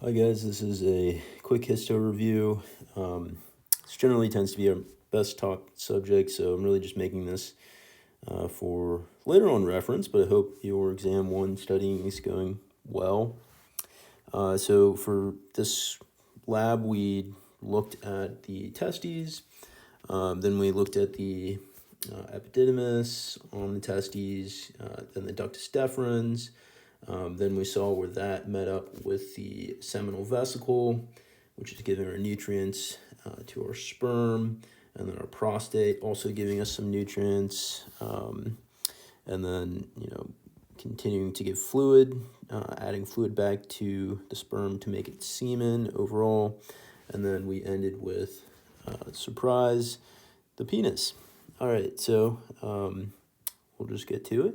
Hi guys, this is a quick histo review. This generally tends to be our best taught subject, so I'm really just making this for later on reference, but I hope your exam one studying is going well. So for this lab, we looked at the testes, then we looked at the epididymis on the testes, then the ductus deferens. Then we saw where that met up with the seminal vesicle, which is giving our nutrients to our sperm, and then our prostate also giving us some nutrients, and then continuing to give fluid, adding fluid back to the sperm to make it semen overall, and then we ended with surprise, the penis. All right, so we'll just get to it.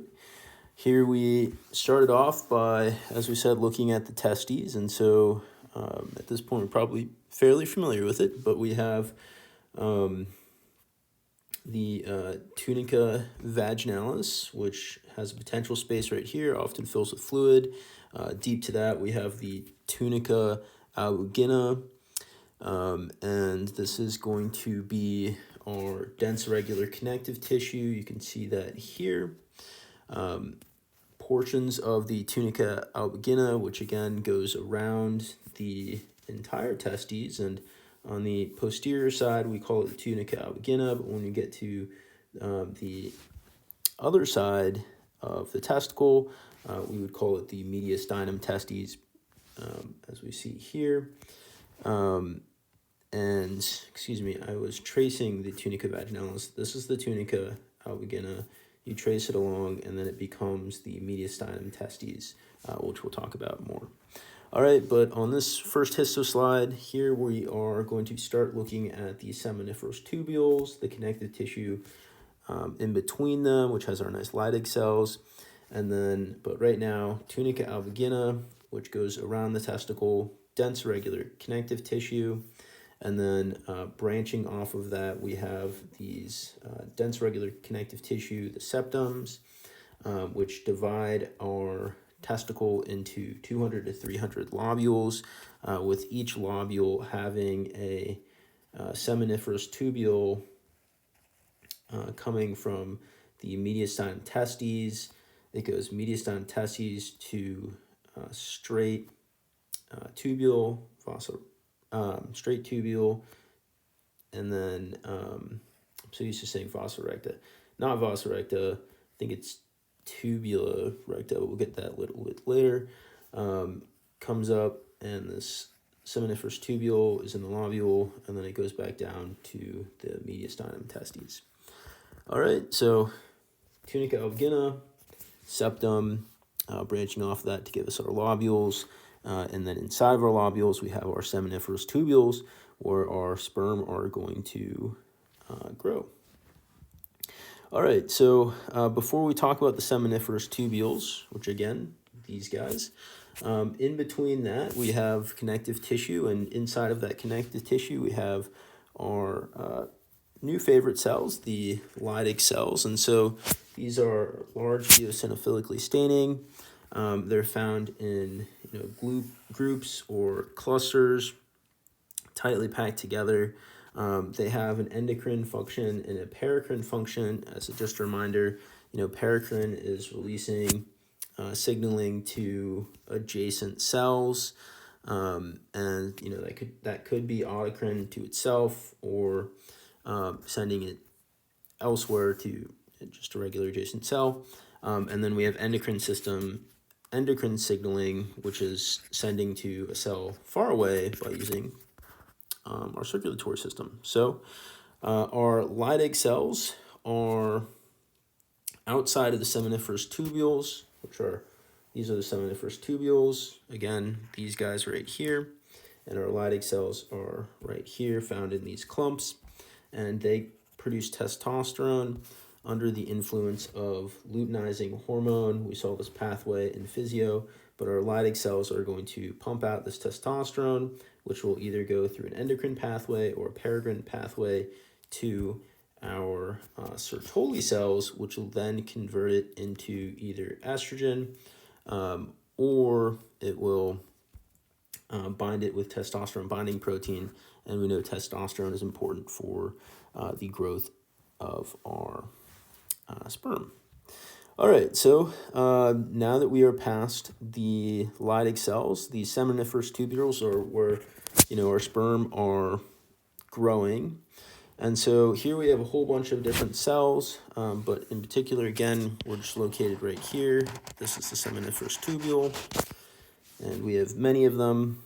Here we started off by, as we said, looking at the testes, and so at this point we're probably fairly familiar with it, but we have the tunica vaginalis, which has a potential space right here, often fills with fluid. Deep to that we have the tunica albugina, and this is going to be our dense irregular connective tissue. You can see that here. Portions of the tunica albugina, which again goes around the entire testes, and on the posterior side we call it the tunica albugina, but when you get to the other side of the testicle, we would call it the mediastinum testes, as we see here. And excuse me, I was tracing the tunica vaginalis. This is the tunica albugina. You trace it along, and then it becomes the mediastinum testes, which we'll talk about more. All right, but on this first histo slide here, we are going to start looking at the seminiferous tubules, the connective tissue in between them, which has our nice Leydig cells. And then, but right now, tunica albugina, which goes around the testicle, dense irregular connective tissue. And then branching off of that, we have these dense regular connective tissue, the septums, which divide our testicle into 200 to 300 lobules, with each lobule having a seminiferous tubule coming from the mediastinum testes. It goes mediastinum testes to straight tubule, straight tubule, and then I'm so used to saying fossa recta, not vasa recta. I think it's tubula recta. We'll get that a little bit later. Comes up, and this seminiferous tubule is in the lobule, and then it goes back down to the mediastinum testes. All right, so tunica albugina, septum, branching off that to give us our lobules. And then inside of our lobules, we have our seminiferous tubules, where our sperm are going to grow. All right, so before we talk about the seminiferous tubules, which again, these guys, in between that, we have connective tissue, and inside of that connective tissue, we have our new favorite cells, the Leydig cells. And so these are large eosinophilically staining. They're found in groups or clusters, tightly packed together. They have an endocrine function and a paracrine function. As just a reminder, paracrine is releasing signaling to adjacent cells, and that could be autocrine to itself, or sending it elsewhere to just a regular adjacent cell. And then we have endocrine signaling, which is sending to a cell far away by using our circulatory system. So our Leydig cells are outside of the seminiferous tubules, these are the seminiferous tubules. Again, these guys right here, and our Leydig cells are right here, found in these clumps, and they produce testosterone under the influence of luteinizing hormone. We saw this pathway in physio, but our Leydig cells are going to pump out this testosterone, which will either go through an endocrine pathway or a paracrine pathway to our Sertoli cells, which will then convert it into either estrogen, or it will bind it with testosterone binding protein, and we know testosterone is important for the growth of our sperm. All right, so now that we are past the Leydig cells, the seminiferous tubules are where our sperm are growing. And so here we have a whole bunch of different cells, but in particular, again, we're just located right here. This is the seminiferous tubule, and we have many of them.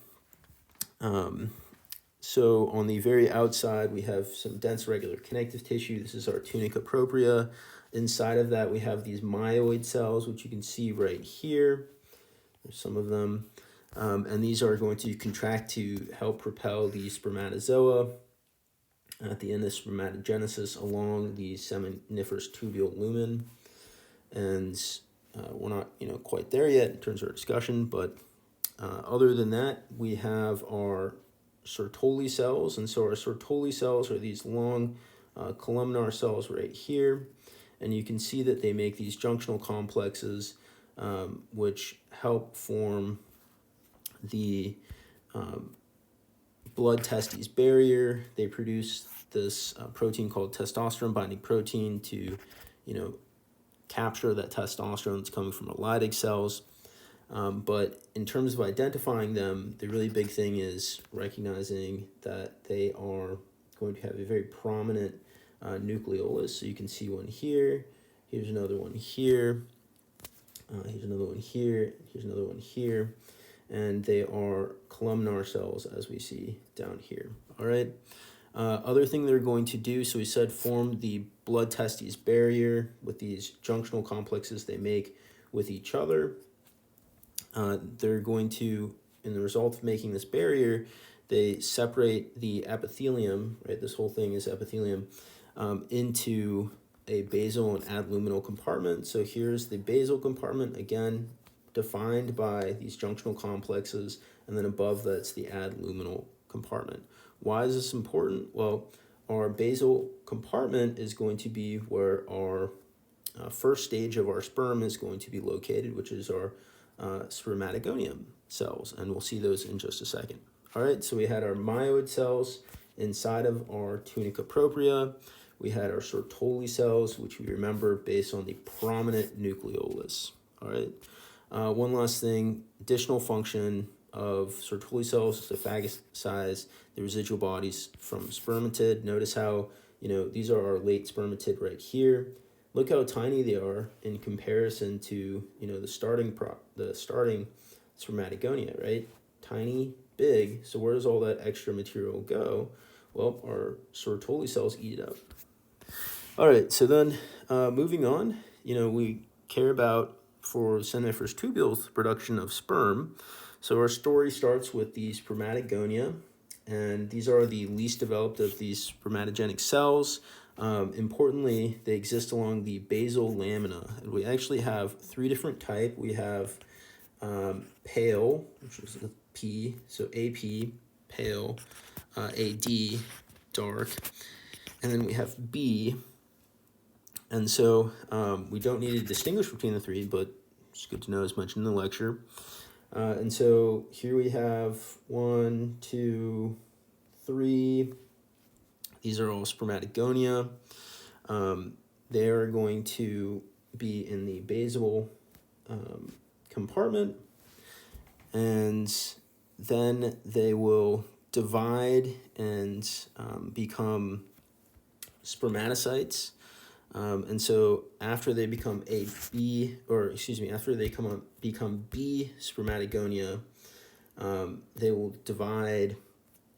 So on the very outside, we have some dense regular connective tissue. This is our tunica propria. Inside of that, we have these myoid cells, which you can see right here. There's some of them. And these are going to contract to help propel the spermatozoa at the end of spermatogenesis along the seminiferous tubule lumen. And we're not quite there yet in terms of our discussion, but other than that, we have our Sertoli cells. And so our Sertoli cells are these long columnar cells right here. And you can see that they make these junctional complexes, which help form the blood testes barrier. They produce this protein called testosterone binding protein to, capture that testosterone that's coming from the Leydig cells. But in terms of identifying them, the really big thing is recognizing that they are going to have a very prominent nucleolus. So you can see one here, here's another one here, here's another one here, here's another one here, and they are columnar cells as we see down here. All right. Other thing they're going to do, so we said form the blood testes barrier with these junctional complexes they make with each other. They're going to, in the result of making this barrier, they separate the epithelium, right? This whole thing is epithelium, into a basal and adluminal compartment. So here's the basal compartment, again, defined by these junctional complexes, and then above that's the adluminal compartment. Why is this important? Well, our basal compartment is going to be where our first stage of our sperm is going to be located, which is our spermatogonium cells, and we'll see those in just a second. All right, so we had our myoid cells inside of our tunica propria. We had our Sertoli cells, which we remember based on the prominent nucleolus. All right, one last thing, additional function of Sertoli cells is to phagocyze the residual bodies from spermatid. Notice how, these are our late spermatid right here. Look how tiny they are in comparison to, the starting spermatogonia, right? Tiny, big. So where does all that extra material go? Well, our Sertoli cells eat it up. All right, so then moving on, we care about, for seminiferous tubules, production of sperm. So our story starts with the spermatogonia, and these are the least developed of these spermatogenic cells. Importantly, they exist along the basal lamina, and we actually have three different types. We have pale, which is a P, so AP, pale, AD, dark, and then we have B. And so we don't need to distinguish between the three, but it's good to know as mentioned in the lecture. And so here we have 1, 2, 3. These are all spermatogonia. They are going to be in the basal compartment, and then they will divide and become spermatocytes. And so after they become after they become B spermatogonia, they will divide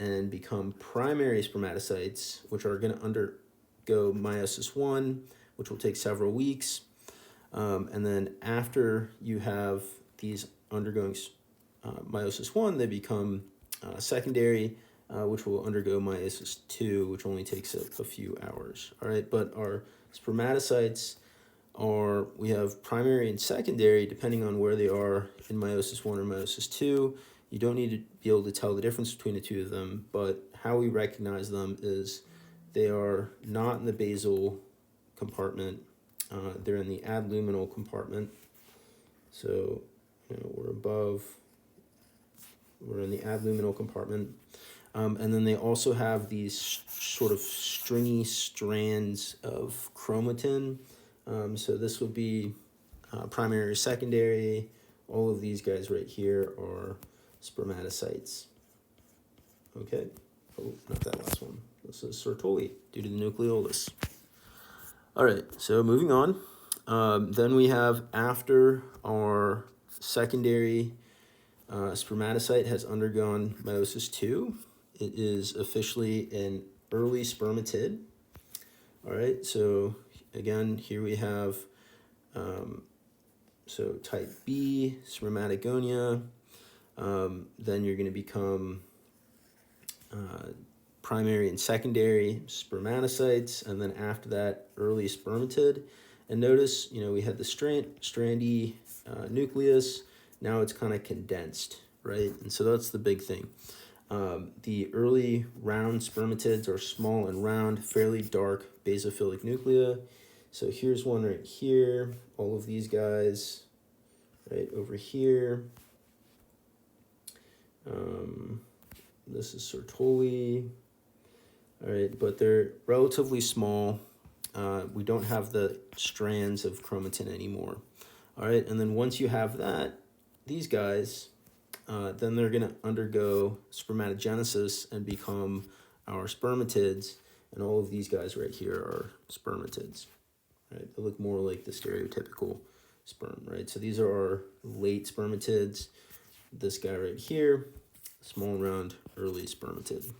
and become primary spermatocytes, which are going to undergo meiosis 1, which will take several weeks. And then after you have these undergoing meiosis 1, they become secondary, which will undergo meiosis 2, which only takes a few hours. All right, but our spermatocytes we have primary and secondary depending on where they are in meiosis 1 or meiosis 2. You don't need to be able to tell the difference between the two of them, but how we recognize them is they are not in the basal compartment. They're in the adluminal compartment. So we're above we're in the abluminal compartment. And then they also have these sort of stringy strands of chromatin. So this would be primary or secondary. All of these guys right here are spermatocytes. Okay. Oh, not that last one. This is Sertoli due to the nucleolus. All right, so moving on. Then we have, after our secondary spermatocyte has undergone meiosis 2, it is officially an early spermatid. All right, so again, here we have, so type B, spermatogonia. Then you're going to become primary and secondary spermatocytes, and then after that, early spermatid. And notice, we had the strandy nucleus. Now it's kind of condensed, right? And so that's the big thing. The early round spermatids are small and round, fairly dark basophilic nuclei. So here's one right here. All of these guys right over here. This is Sertoli. All right, but they're relatively small. We don't have the strands of chromatin anymore. All right, and then once you have that, these guys, then they're going to undergo spermatogenesis and become our spermatids, and all of these guys right here are spermatids. Right, they look more like the stereotypical sperm, right? So these are our late spermatids. This guy right here, small, round, early spermatid.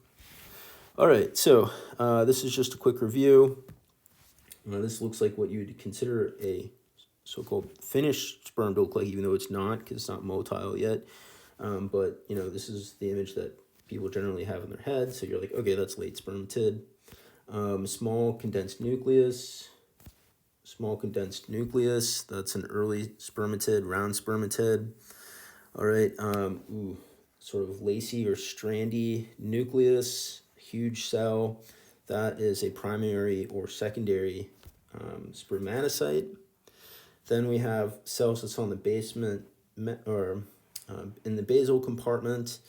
All right, so this is just a quick review. This looks like what you'd consider a so-called finished sperm to look like, even though it's not, because it's not motile yet. But, this is the image that people generally have in their head. So you're like, okay, that's late spermatid. Small condensed nucleus. That's an early spermatid, round spermatid. All right, sort of lacy or strandy nucleus, huge cell. That is a primary or secondary spermatocyte. Then we have cells that's on the basement or in the basal compartment.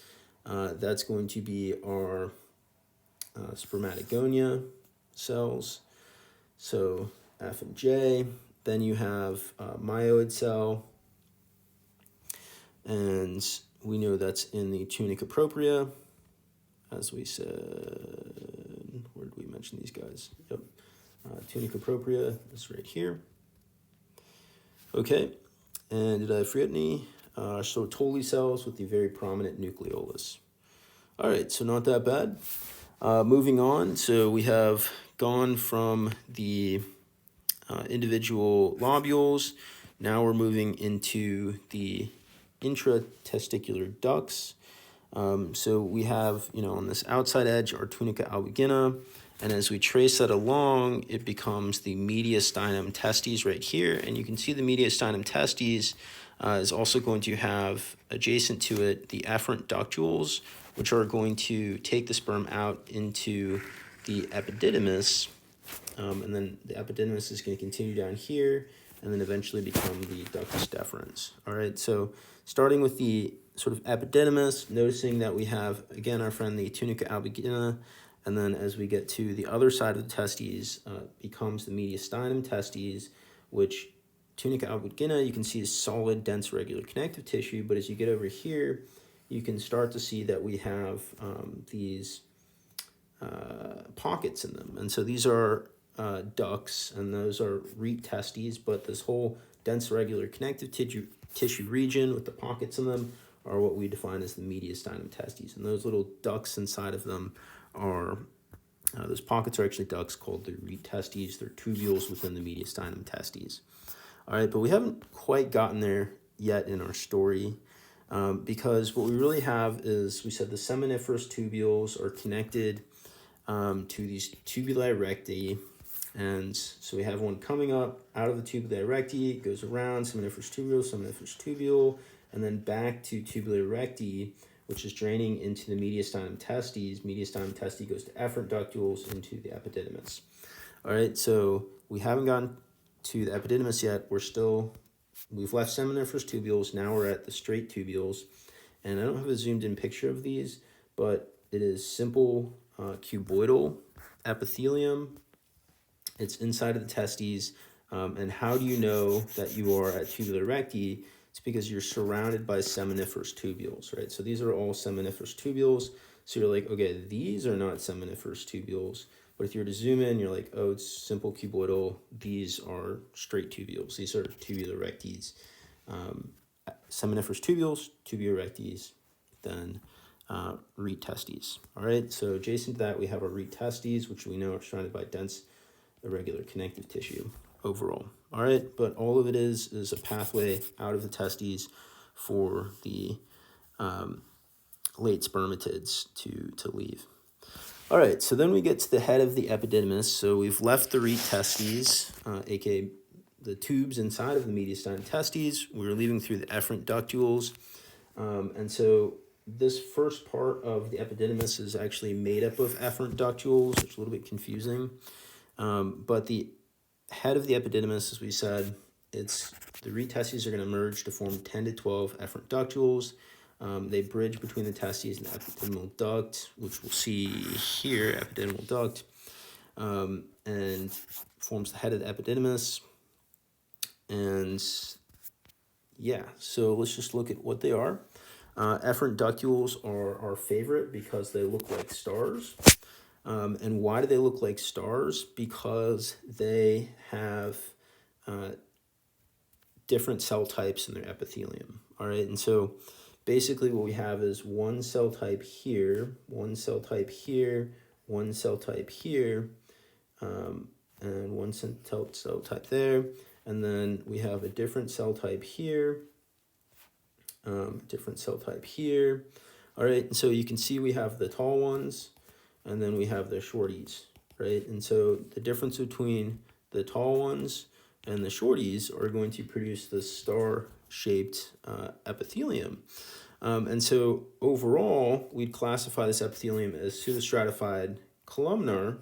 That's going to be our spermatogonia cells. So F and J. Then you have myoid cell. And we know that's in the tunica propria, as we said. Where did we mention these guys? Yep. Tunica propria is right here. Okay. And did I forget any? So Sertoli cells with the very prominent nucleolus. All right, so not that bad. Moving on, so we have gone from the individual lobules. Now we're moving into the intratesticular ducts. So we have, on this outside edge, our tunica albigina, and as we trace that along, it becomes the mediastinum testes right here, and you can see the mediastinum testes is also going to have adjacent to it the efferent ductules, which are going to take the sperm out into the epididymis, and then the epididymis is going to continue down here, and then eventually become the ductus deferens. All right, so starting with the sort of epididymis, noticing that we have, again, our friend the tunica albigina, and then as we get to the other side of the testes, becomes the mediastinum testes, which tunica albigina, you can see is solid, dense, regular connective tissue, but as you get over here, you can start to see that we have these pockets in them. And so these are ducts, and those are reap testes, but this whole dense, regular connective tissue region with the pockets in them are what we define as the mediastinum testes. And those little ducts inside of them are, those pockets are actually ducts called the reap testes. They're tubules within the mediastinum testes. All right, but we haven't quite gotten there yet in our story, because what we really have is, we said the seminiferous tubules are connected to these tubuli recti, and so we have one coming up out of the tubuli recti, goes around seminiferous tubule, and then back to tubuli recti, which is draining into the mediastinum testes. Mediastinum testes goes to efferent ductules into the epididymis. All right, so we haven't gotten to the epididymis yet. We've left seminiferous tubules. Now we're at the straight tubules. and I don't have a zoomed in picture of these, but it is simple cuboidal epithelium. It's inside of the testes. And how do you know that you are at tubula recti? It's because you're surrounded by seminiferous tubules, right? So these are all seminiferous tubules. So you're like, okay, these are not seminiferous tubules. But if you were to zoom in, you're like, oh, it's simple cuboidal. These are straight tubules. These are tubula rectis. Seminiferous tubules, tubula rectis, then reed testes. All right, so adjacent to that, we have our reed testes, which we know are surrounded by dense irregular connective tissue overall. All right, but all of it is a pathway out of the testes for the late spermatids to leave. All right, so then we get to the head of the epididymis. So we've left the reed testes, aka the tubes inside of the mediastinum testes. We're leaving through the efferent ductules. And so this first part of the epididymis is actually made up of efferent ductules, which is a little bit confusing. But the head of the epididymis, as we said, it's the reed testes are going to merge to form 10 to 12 efferent ductules. They bridge between the testes and the epididymal duct, which we'll see here, epididymal duct, and forms the head of the epididymis. And yeah, so let's just look at what they are. Efferent ductules are our favorite because they look like stars. And why do they look like stars? Because they have different cell types in their epithelium. All right, and so basically what we have is one cell type here, one cell type here, one cell type here, and one cell type there. And then we have a different cell type here, different cell type here. All right, and so you can see we have the tall ones, and then we have the shorties, right? And so the difference between the tall ones and the shorties are going to produce this star-shaped epithelium. And so overall, we'd classify this epithelium as pseudostratified columnar,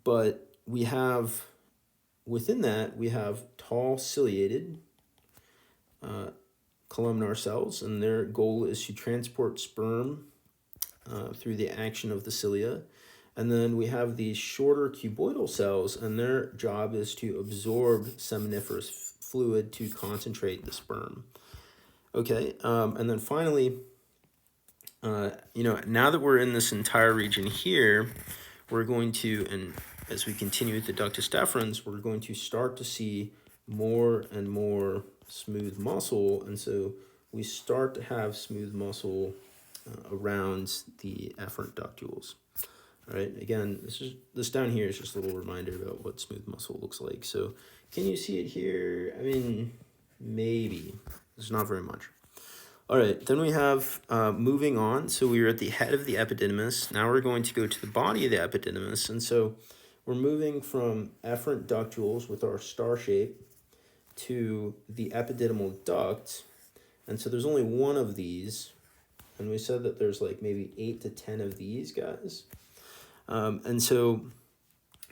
but we have, within that, we have tall ciliated columnar cells, and their goal is to transport sperm through the action of the cilia. And then we have these shorter cuboidal cells, and their job is to absorb seminiferous fluid to concentrate the sperm. Okay, and then finally, now that we're in this entire region here, we're going to, and as we continue with the ductus deferens, we're going to start to see more and more smooth muscle, and so we start to have smooth muscle around the efferent ductules. All right, again, this down here is just a little reminder about what smooth muscle looks like. So can you see it here? I mean, maybe. It's not very much. All right, then we have moving on. So we were at the head of the epididymis. Now we're going to go to the body of the epididymis. And so we're moving from efferent ductules with our star shape to the epididymal duct. And so there's only one of these. And we said that there's like maybe 8 to 10 of these guys. And so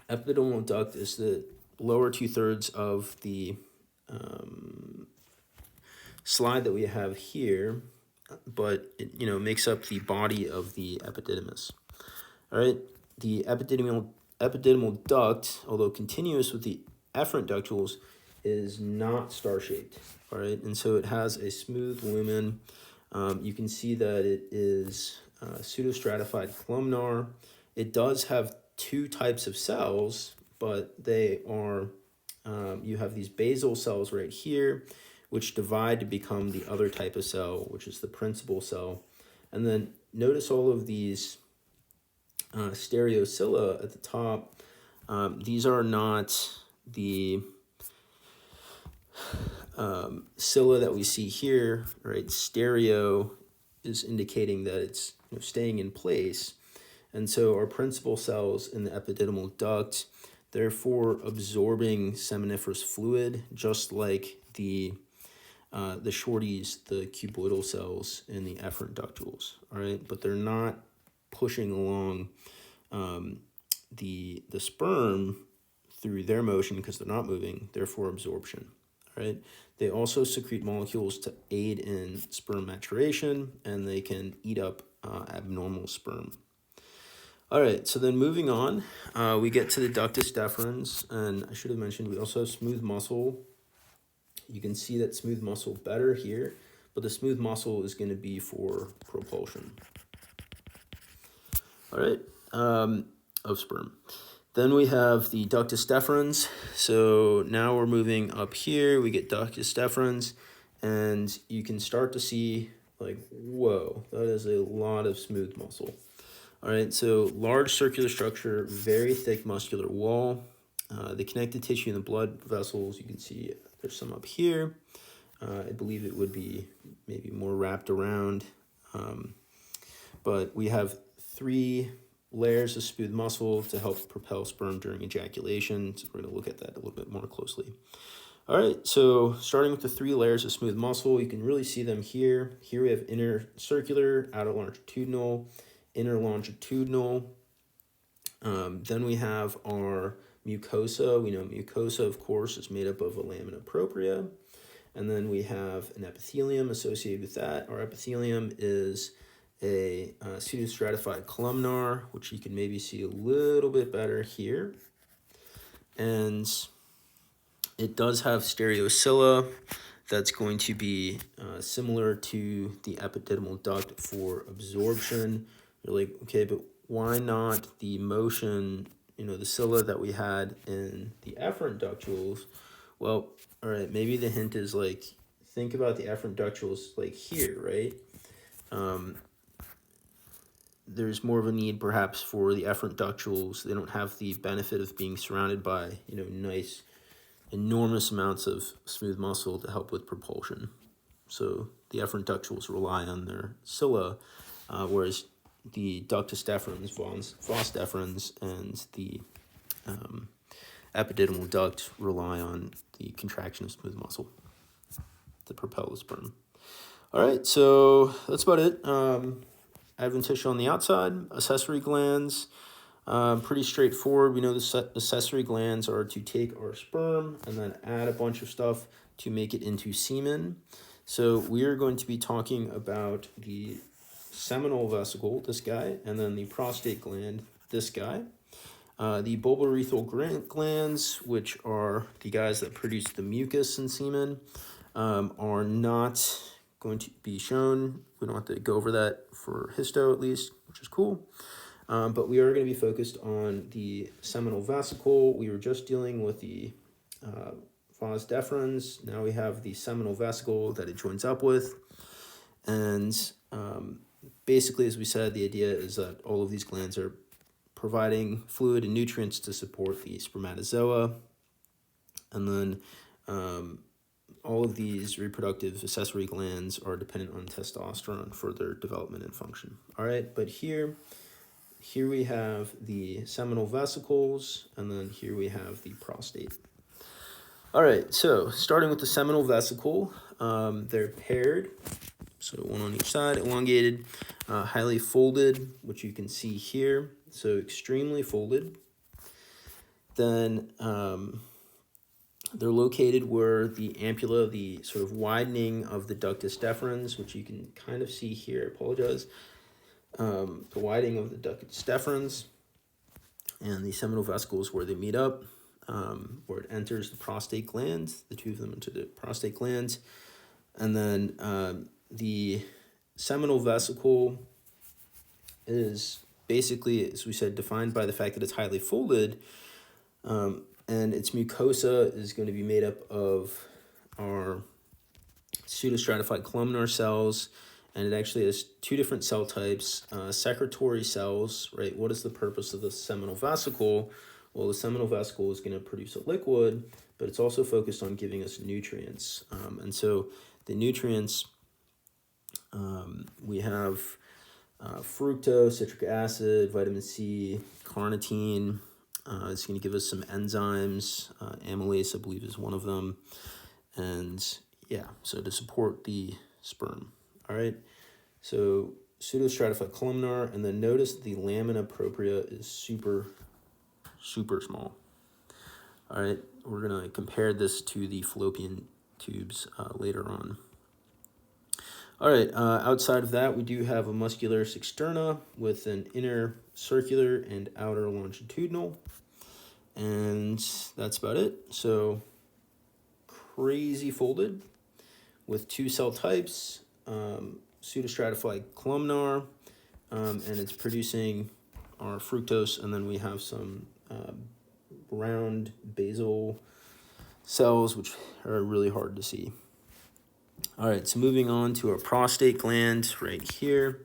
epididymal duct is the lower 2/3 of the slide that we have here, but it makes up the body of the epididymis. All right, the epididymal duct, although continuous with the efferent ductules, is not star-shaped. All right, and so it has a smooth lumen. You can see that it is pseudostratified columnar. It does have two types of cells, but they are, you have these basal cells right here, which divide to become the other type of cell, which is the principal cell. And then notice all of these stereocilia at the top. These are not the cilia that we see here, right? Stereo is indicating that it's staying in place. And so our principal cells in the epididymal duct, therefore absorbing seminiferous fluid, just like the shorties, the cuboidal cells in the efferent ductules, all right? But they're not pushing along the sperm through their motion because they're not moving, therefore absorption, all right? They also secrete molecules to aid in sperm maturation, and they can eat up abnormal sperm. All right, so then moving on, we get to the ductus deferens, and I should have mentioned we also have smooth muscle. You can see that smooth muscle better here, but the smooth muscle is going to be for propulsion. All right, of sperm. Then we have the ductus deferens. So now we're moving up here. We get ductus deferens, and you can start to see like, whoa, that is a lot of smooth muscle. All right, so large circular structure, very thick muscular wall. The connective tissue in the blood vessels, you can see there's some up here. I believe it would be maybe more wrapped around. But we have 3 layers of smooth muscle to help propel sperm during ejaculation. So we're going to look at that a little bit more closely. All right, so starting with the 3 layers of smooth muscle, you can really see them here. Here we have inner circular, outer longitudinal, inner longitudinal. Then we have our mucosa. We know mucosa, of course, is made up of a lamina propria. And then we have an epithelium associated with that. Our epithelium is a pseudostratified columnar, which you can maybe see a little bit better here. And it does have stereocilia that's going to be similar to the epididymal duct for absorption. You're like, okay, but why not the motion, the cilia that we had in the efferent ductules? Well, all right, maybe the hint is like, think about the efferent ductules like here, right? There's more of a need perhaps for the efferent ductules. They don't have the benefit of being surrounded by, nice, enormous amounts of smooth muscle to help with propulsion. So the efferent ductules rely on their cilia, whereas the ductus deferens, vas deferens, and the epididymal duct rely on the contraction of smooth muscle to propel the sperm. All right, so that's about it. Advent tissue on the outside, accessory glands, pretty straightforward. We know the accessory glands are to take our sperm and then add a bunch of stuff to make it into semen. So we are going to be talking about the seminal vesicle, this guy, and then the prostate gland, this guy. The bulbourethral glands, which are the guys that produce the mucus in semen, are not going to be shown. We don't have to go over that for histo at least, which is cool. But we are going to be focused on the seminal vesicle. We were just dealing with the vas deferens. Now we have the seminal vesicle that it joins up with. And basically, as we said, the idea is that all of these glands are providing fluid and nutrients to support the spermatozoa. And then all of these reproductive accessory glands are dependent on testosterone for their development and function. All right, but here we have the seminal vesicles, and then here we have the prostate. All right, so starting with the seminal vesicle, they're paired, so one on each side, elongated, highly folded, which you can see here, so extremely folded. Then they're located where the ampulla, the sort of widening of the ductus deferens, which you can kind of see here, I apologize, the widening of the ductus deferens and the seminal vesicles where they meet up, where it enters the prostate glands, the 2 of them into the prostate glands. And then the seminal vesicle is basically, as we said, defined by the fact that it's highly folded, and its mucosa is going to be made up of our pseudostratified columnar cells, and it actually has 2 different cell types, secretory cells, right? What is the purpose of the seminal vesicle? Well, the seminal vesicle is going to produce a liquid, but it's also focused on giving us nutrients. And so the nutrients, we have fructose, citric acid, vitamin C, carnitine. It's going to give us some enzymes. Amylase, I believe, is one of them. And yeah, so to support the sperm. All right, so pseudostratified columnar, and then notice the lamina propria is super, super small. All right, we're going to compare this to the fallopian tubes later on. All right, outside of that, we do have a muscularis externa with an inner circular and outer longitudinal. And that's about it. So crazy folded with 2 cell types, pseudostratified columnar, and it's producing our fructose, and then we have some round basal cells, which are really hard to see. All right, so moving on to our prostate gland right here.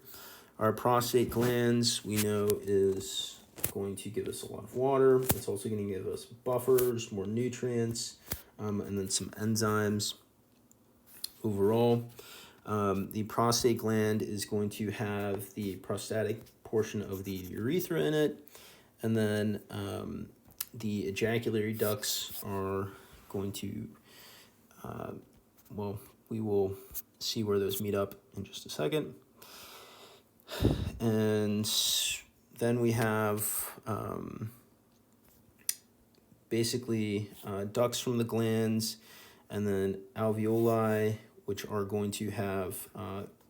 Our prostate glands, we know, is going to give us a lot of water. It's also going to give us buffers, more nutrients, and then some enzymes. Overall, the prostate gland is going to have the prostatic portion of the urethra in it, and then the ejaculatory ducts are going to, well, we will see where those meet up in just a second. And then we have basically ducts from the glands, and then alveoli, which are going to have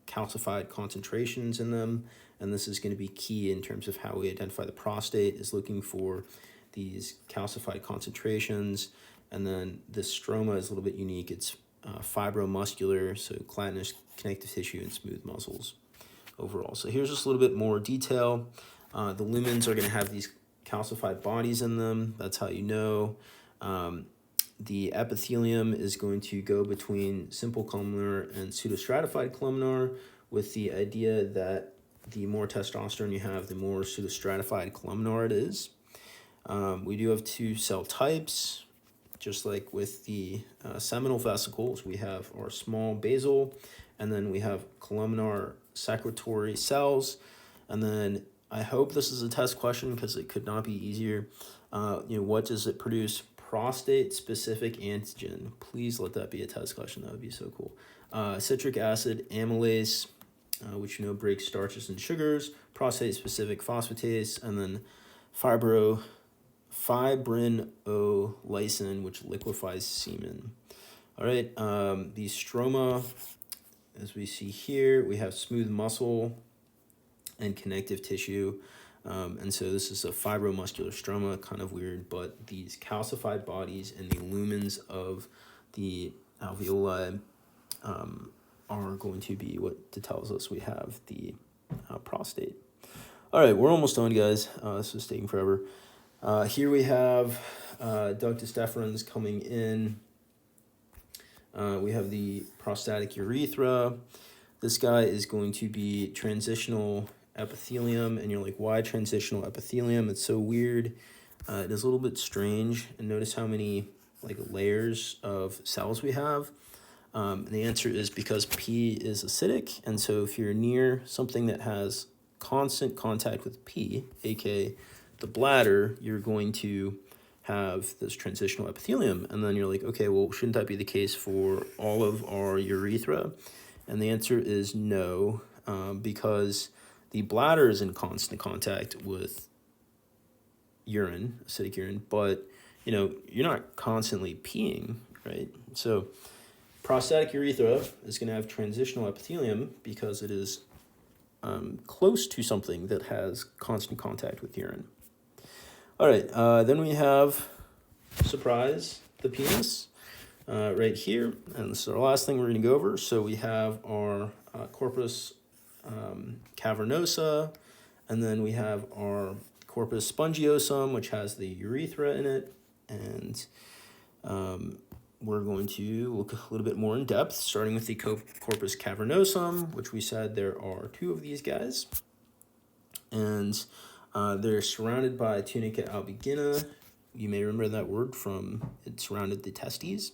calcified concentrations in them. And this is going to be key in terms of how we identify the prostate, is looking for these calcified concentrations. And then the stroma is a little bit unique. It's fibromuscular, so gelatinous connective tissue and smooth muscles overall. So here's just a little bit more detail. The lumens are going to have these calcified bodies in them. That's how you know. The epithelium is going to go between simple columnar and pseudostratified columnar, with the idea that the more testosterone you have, the more pseudostratified columnar it is. We do have 2 cell types, just like with the seminal vesicles. We have our small basal, and then we have columnar secretory cells. And then I hope this is a test question because it could not be easier. What does it produce? Prostate specific antigen. Please let that be a test question. That would be so cool. Citric acid amylase, which breaks starches and sugars. Prostate specific phosphatase, and then fibrinolysin, which liquefies semen. All right, the stroma, as we see here, we have smooth muscle and connective tissue. And so this is a fibromuscular stroma, kind of weird, but these calcified bodies and the lumens of the alveoli are going to be what tells us we have the prostate. All right, we're almost done, guys. This is taking forever. Here we have ductus deferens coming in. We have the prostatic urethra. This guy is going to be transitional epithelium, and you're like, why transitional epithelium? It's so weird. It is a little bit strange, and notice how many layers of cells we have. And the answer is because P is acidic, and so if you're near something that has constant contact with P, aka the bladder, you're going to have this transitional epithelium. And then you're like, okay, well, shouldn't that be the case for all of our urethra? And the answer is no, because the bladder is in constant contact with urine, acidic urine, but you're not constantly peeing, right? So prostatic urethra is going to have transitional epithelium because it is close to something that has constant contact with urine. All right, then we have, surprise, the penis right here. And this is our last thing we're going to go over. So we have our corpus cavernosa, and then we have our corpus spongiosum, which has the urethra in it. And we're going to look a little bit more in depth, starting with the corpus cavernosum, which we said there are 2 of these guys. And they're surrounded by tunica albigina. You may remember that word from it surrounded the testes.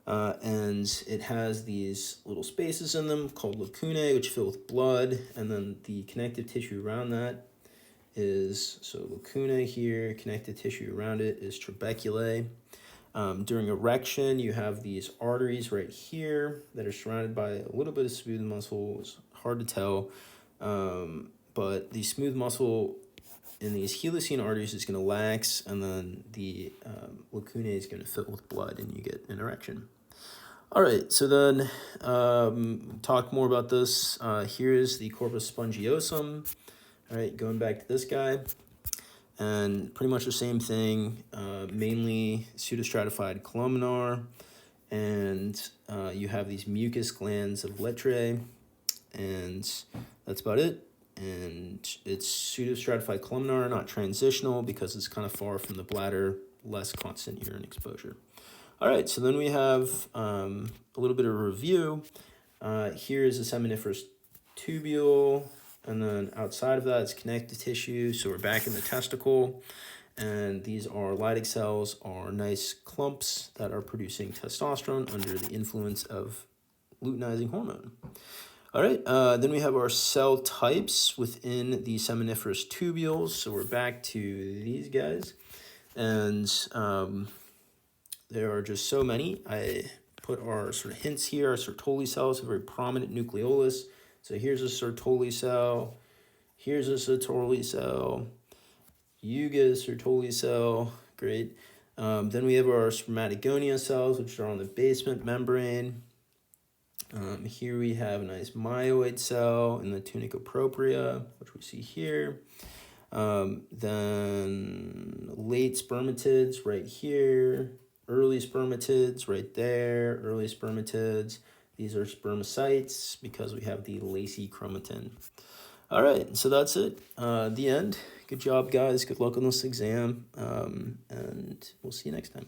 And it has these little spaces in them called lacunae, which fill with blood. And then the connective tissue around that is, so lacunae here, connective tissue around it is trabeculae. During erection, you have these arteries right here that are surrounded by a little bit of smooth muscle. It's hard to tell, but the smooth muscle in these helicine arteries is going to lax, and then the lacunae is going to fill with blood, and you get an erection. All right, so then talk more about this. Here's the corpus spongiosum. All right, going back to this guy. And pretty much the same thing, mainly pseudostratified columnar. And you have these mucus glands of Lettre, and that's about it. And it's pseudostratified columnar, not transitional, because it's kind of far from the bladder, less constant urine exposure. All right, so then we have a little bit of a review. Here is a seminiferous tubule, and then outside of that, it's connective tissue. So we're back in the testicle, and these are Leydig cells, are nice clumps that are producing testosterone under the influence of luteinizing hormone. All right, then we have our cell types within the seminiferous tubules. So we're back to these guys, and there are just so many. I put our sort of hints here. Our Sertoli cells have a very prominent nucleolus. So here's a Sertoli cell. Here's a Sertoli cell. Yuga Sertoli cell. Great. Then we have our spermatogonia cells, which are on the basement membrane. Here we have a nice myoid cell in the tunica propria, which we see here. Then late spermatids right here. Early spermatids right there, early spermatids. These are spermocytes because we have the lacy chromatin. All right, so that's it. The end. Good job, guys. Good luck on this exam, and we'll see you next time.